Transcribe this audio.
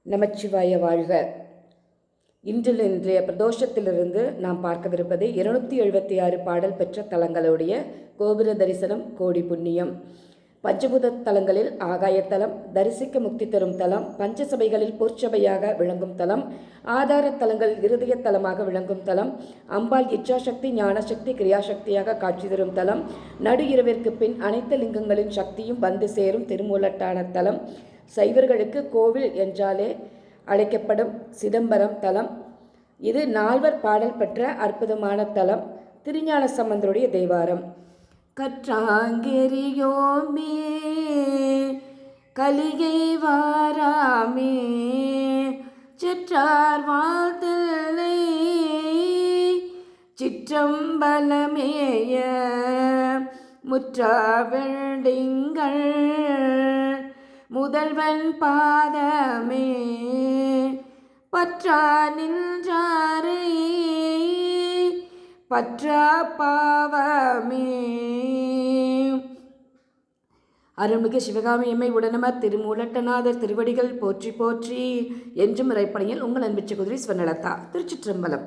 நமச்சிவாய வாழ்க. இன்றைய பிரதோஷத்திலிருந்து நாம் பார்க்கவிருப்பது 276 பாடல் பெற்ற தலங்களுடைய கோபுர தரிசனம் கோடி புண்ணியம். பஞ்சபூத தலங்களில் ஆகாயத்தலம், தரிசிக்க முக்தி தரும் தலம், பஞ்சசபைகளில் பொற்சபையாக விளங்கும் தலம், ஆதார தலங்கள் இருதய தலமாக விளங்கும் தலம், அம்பாள் இச்சாசக்தி ஞானசக்தி கிரியாசக்தியாக காட்சி தரும் தலம், நடு இரவிற்கு பின் அனைத்து லிங்கங்களின் சக்தியும் வந்து சேரும் திருமூலட்டான தலம், சைவர்களுக்கு கோவில் என்றாலே அழைக்கப்படும் சிதம்பரம் தலம். இது 4 பாடல் பெற்ற அற்புதமான தலம். திருஞான சம்பந்தருடைய தேவாரம். கற்றாங்கெரியோமே கலிகை வாராமே செற்றார் வாழ்த்தலை சிற்றம்பலமேய முற்றாவெண்டிங்கள் முதல்வன் பாதமே பற்றா நின்றாரை பற்றா பாவமே. அருள்மிகு சிவகாமியம்மை உடனமர் திருமூலட்டநாதர் திருவடிகள் போற்றி போற்றி. என்றும் இறைப்பணியில் உங்கள் அன்பு சகோதரி ஸ்வர்ணலதா. திருச்சிற்றம்பலம்.